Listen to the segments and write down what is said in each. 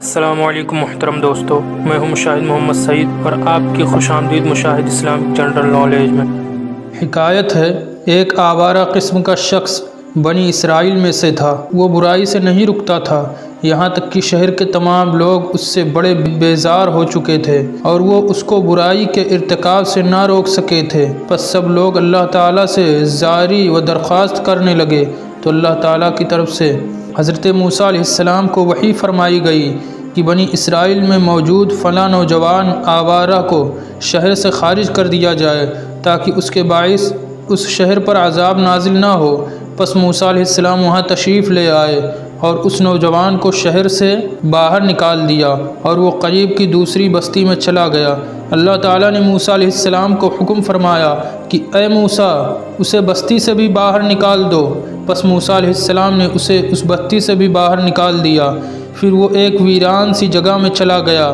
السلام علیکم محترم دوستو، میں ہوں مشاہد محمد سعید اور آپ کی خوش آمدید مشاہد اسلامک جنرل نالج میں۔ حکایت ہے، ایک آوارہ قسم کا شخص بنی اسرائیل میں سے تھا۔ وہ برائی سے نہیں رکتا تھا، یہاں تک کہ شہر کے تمام لوگ اس سے بڑے بیزار ہو چکے تھے اور وہ اس کو برائی کے ارتکاب سے نہ روک سکے تھے۔ پس سب لوگ اللہ تعالیٰ سے زاری و درخواست کرنے لگے تو اللہ تعالیٰ کی طرف سے حضرت موسیٰ علیہ السلام کو وحی فرمائی گئی کہ بنی اسرائیل میں موجود فلاں نوجوان آوارہ کو شہر سے خارج کر دیا جائے تاکہ اس کے باعث اس شہر پر عذاب نازل نہ ہو۔ پس موسیٰ علیہ السلام وہاں تشریف لے آئے اور اس نوجوان کو شہر سے باہر نکال دیا اور وہ قریب کی دوسری بستی میں چلا گیا۔ اللہ تعالیٰ نے موسیٰ علیہ السلام کو حکم فرمایا کہ اے موسیٰ، اسے بستی سے بھی باہر نکال دو۔ پس موسیٰ علیہ السلام نے اسے اس بستی سے بھی باہر نکال دیا۔ پھر وہ ایک ویران سی جگہ میں چلا گیا۔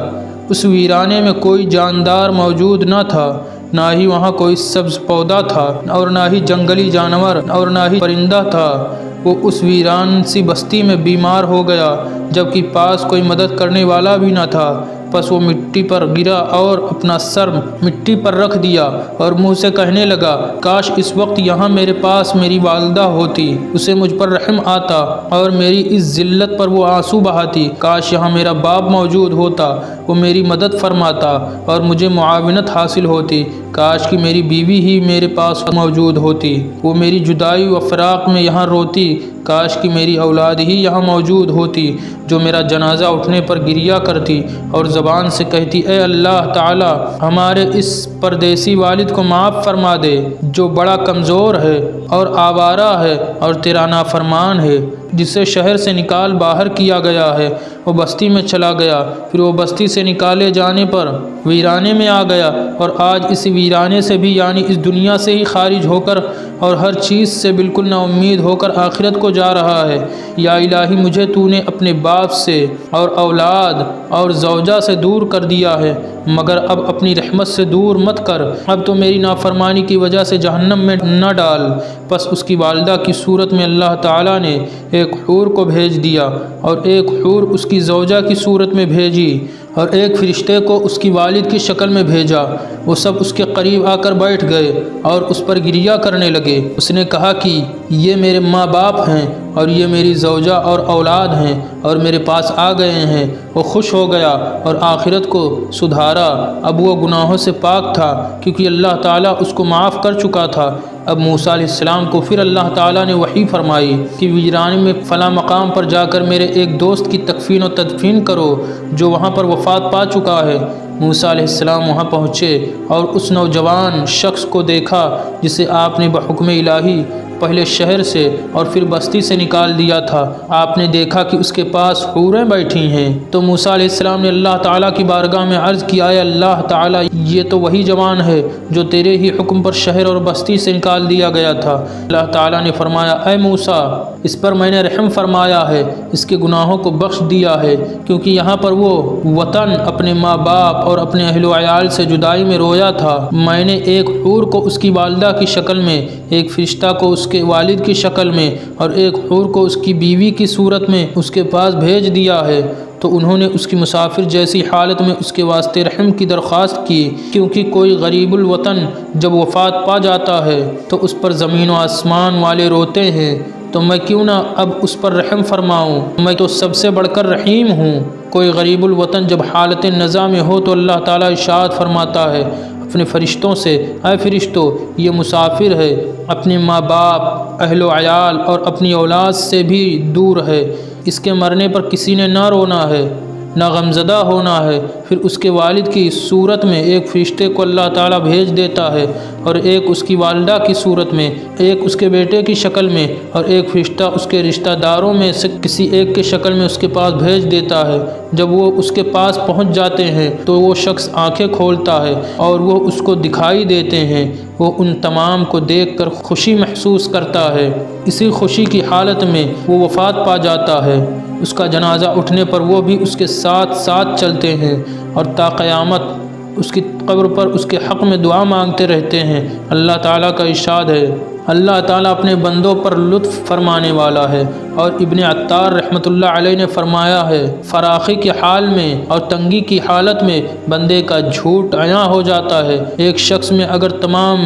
اس ویرانے میں کوئی جاندار موجود نہ تھا، نہ ہی وہاں کوئی سبز پودا تھا اور نہ ہی جنگلی جانور اور نہ ہی پرندہ تھا۔ وہ اس ویران سی بستی میں بیمار ہو گیا، جبکہ پاس کوئی مدد کرنے والا بھی نہ تھا۔ پس وہ مٹی پر گرا اور اپنا سر مٹی پر رکھ دیا اور منہ سے کہنے لگا، کاش اس وقت یہاں میرے پاس میری والدہ ہوتی، اسے مجھ پر رحم آتا اور میری اس ذلت پر وہ آنسو بہاتی۔ کاش یہاں میرا باپ موجود ہوتا، وہ میری مدد فرماتا اور مجھے معاونت حاصل ہوتی۔ کاش کہ میری بیوی ہی میرے پاس موجود ہوتی، وہ میری جدائی و فراق میں یہاں روتی۔ کاش کہ میری اولاد ہی یہاں موجود ہوتی جو میرا جنازہ اٹھنے پر گریا کرتی اور زبان سے کہتی، اے اللہ تعالی، ہمارے اس پردیسی والد کو معاف فرما دے جو بڑا کمزور ہے اور آوارہ ہے اور تیرا نافرمان ہے، جسے شہر سے نکال باہر کیا گیا ہے۔ وہ بستی میں چلا گیا، پھر وہ بستی سے نکالے جانے پر ویرانے میں آ گیا اور آج اس ویرانے سے بھی یعنی اس دنیا سے ہی خارج ہو کر اور ہر چیز سے بالکل نا امید ہو کر آخرت کو جا رہا ہے۔ یا الہی، مجھے تو نے اپنے باپ سے اور اولاد اور زوجہ سے دور کر دیا ہے، مگر اب اپنی رحمت سے دور مت کر، اب تو میری نافرمانی کی وجہ سے جہنم میں نہ ڈال۔ پس اس کی والدہ کی صورت میں اللہ تعالیٰ نے ایک حور کو بھیج دیا اور ایک حور اس کی زوجہ کی صورت میں بھیجی اور ایک فرشتے کو اس کی والد کی شکل میں بھیجا۔ وہ سب اس کے قریب آ کر بیٹھ گئے اور اس پر گریہ کرنے لگے۔ اس نے کہا کہ یہ میرے ماں باپ ہیں اور یہ میری زوجہ اور اولاد ہیں اور میرے پاس آ گئے ہیں۔ وہ خوش ہو گیا اور آخرت کو سدھارا۔ اب وہ گناہوں سے پاک تھا کیونکہ اللہ تعالیٰ اس کو معاف کر چکا تھا۔ اب موسیٰ علیہ السلام کو پھر اللہ تعالیٰ نے وحی فرمائی کہ ویرانے میں فلاں مقام پر جا کر میرے ایک دوست کی تکفین و تدفین کرو جو وہاں پر وفات پا چکا ہے۔ موسیٰ علیہ السلام وہاں پہنچے اور اس نوجوان شخص کو دیکھا جسے آپ نے بحکم الہی پہلے شہر سے اور پھر بستی سے نکال دیا تھا۔ آپ نے دیکھا کہ اس کے پاس حوریں بیٹھی ہیں، تو موسیٰ علیہ السلام نے اللہ تعالیٰ کی بارگاہ میں عرض کیا، اے اللہ تعالیٰ، یہ تو وہی جوان ہے جو تیرے ہی حکم پر شہر اور بستی سے نکال دیا گیا تھا۔ اللہ تعالیٰ نے فرمایا، اے موسیٰ، اس پر میں نے رحم فرمایا ہے، اس کے گناہوں کو بخش دیا ہے، کیونکہ یہاں پر وہ وطن اپنے ماں باپ اور اپنے اہل و عیال سے جدائی میں رویا تھا۔ میں نے ایک حور کو اس کی والدہ کی شکل میں، ایک فرشتہ کو اس کے والد کی شکل میں اور ایک حور کو اس کی بیوی کی صورت میں اس کے پاس بھیج دیا ہے۔ تو انہوں نے اس کی مسافر جیسی حالت میں اس کے واسطے رحم کی درخواست کی، کیونکہ کوئی غریب الوطن جب وفات پا جاتا ہے تو اس پر زمین و آسمان والے روتے ہیں، تو میں کیوں نہ اب اس پر رحم فرماؤں، میں تو سب سے بڑھ کر رحیم ہوں۔ کوئی غریب الوطن جب حالت نزا میں ہو تو اللہ تعالیٰ ارشاد فرماتا ہے اپنے فرشتوں سے، اے فرشتوں، یہ مسافر ہے، اپنے ماں باپ، اہل و عیال اور اپنی اولاد سے بھی دور ہے، اس کے مرنے پر کسی نے نہ رونا ہے نہ غمزدہ ہونا ہے۔ پھر اس کے والد کی صورت میں ایک فرشتے کو اللہ تعالیٰ بھیج دیتا ہے اور ایک اس کی والدہ کی صورت میں، ایک اس کے بیٹے کی شکل میں اور ایک فرشتہ اس کے رشتہ داروں میں سے کسی ایک کے شکل میں اس کے پاس بھیج دیتا ہے۔ جب وہ اس کے پاس پہنچ جاتے ہیں تو وہ شخص آنکھیں کھولتا ہے اور وہ اس کو دکھائی دیتے ہیں۔ وہ ان تمام کو دیکھ کر خوشی محسوس کرتا ہے، اسی خوشی کی حالت میں وہ وفات پا جاتا ہے۔ اس کا جنازہ اٹھنے پر وہ بھی اس کے ساتھ ساتھ چلتے ہیں اور تا قیامت اس کی قبر پر اس کے حق میں دعا مانگتے رہتے ہیں۔ اللہ تعالیٰ کا ارشاد ہے، اللہ تعالیٰ اپنے بندوں پر لطف فرمانے والا ہے۔ اور ابن عطار رحمۃ اللہ علیہ نے فرمایا ہے، فراخی کے حال میں اور تنگی کی حالت میں بندے کا جھوٹ عیاں ہو جاتا ہے۔ ایک شخص میں اگر تمام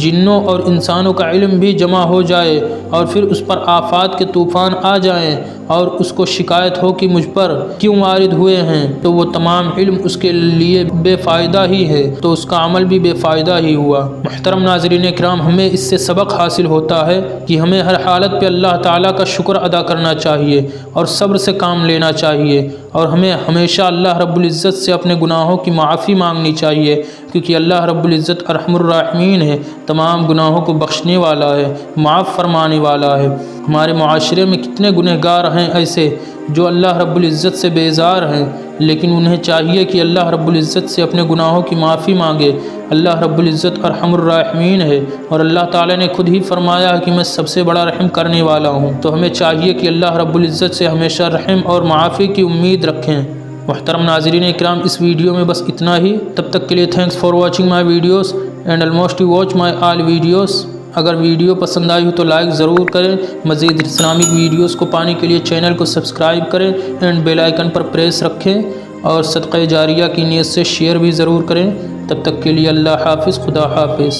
جنوں اور انسانوں کا علم بھی جمع ہو جائے اور پھر اس پر آفات کے طوفان آ جائیں اور اس کو شکایت ہو کہ مجھ پر کیوں وارد ہوئے ہیں، تو وہ تمام علم اس کے لیے بے فائدہ ہی ہے، تو اس کا عمل بھی بے فائدہ ہی ہوا۔ محترم ناظرین کرام، ہمیں اس سے سبق حاصل ہوتا ہے کہ ہمیں ہر حالت پہ اللہ تعالیٰ کا شکر ادا کرنا چاہیے اور صبر سے کام لینا چاہیے، اور ہمیں ہمیشہ اللہ رب العزت سے اپنے گناہوں کی معافی مانگنی چاہیے، کیونکہ اللہ رب العزت ارحم الراحمین ہے، تمام گناہوں کو بخشنے والا ہے، معاف فرمانے والا ہے۔ ہمارے معاشرے میں کتنے گنہگار ہیں ایسے جو اللہ رب العزت سے بیزار ہیں، لیکن انہیں چاہیے کہ اللہ رب العزت سے اپنے گناہوں کی معافی مانگے۔ اللہ رب العزت ارحم الراحمین ہے، اور اللہ تعالیٰ نے خود ہی فرمایا ہے کہ میں سب سے بڑا رحم کرنے والا ہوں، تو ہمیں چاہیے کہ اللہ رب العزت سے ہمیشہ رحم اور معافی کی امید رکھیں۔ محترم ناظرین اکرام، اس ویڈیو میں بس اتنا ہی۔ تب تک کے لیے thanks for watching my videos and almost you watch my all videos. اگر ویڈیو پسند آئی ہو تو لائک ضرور کریں۔ مزید اسلامک ویڈیوز کو پانے کے لیے چینل کو سبسکرائب کریں اینڈ بیل آئیکن پر پریس رکھیں، اور صدقہ جاریہ کی نیت سے شیئر بھی ضرور کریں۔ تب تک کے لیے اللہ حافظ، خدا حافظ۔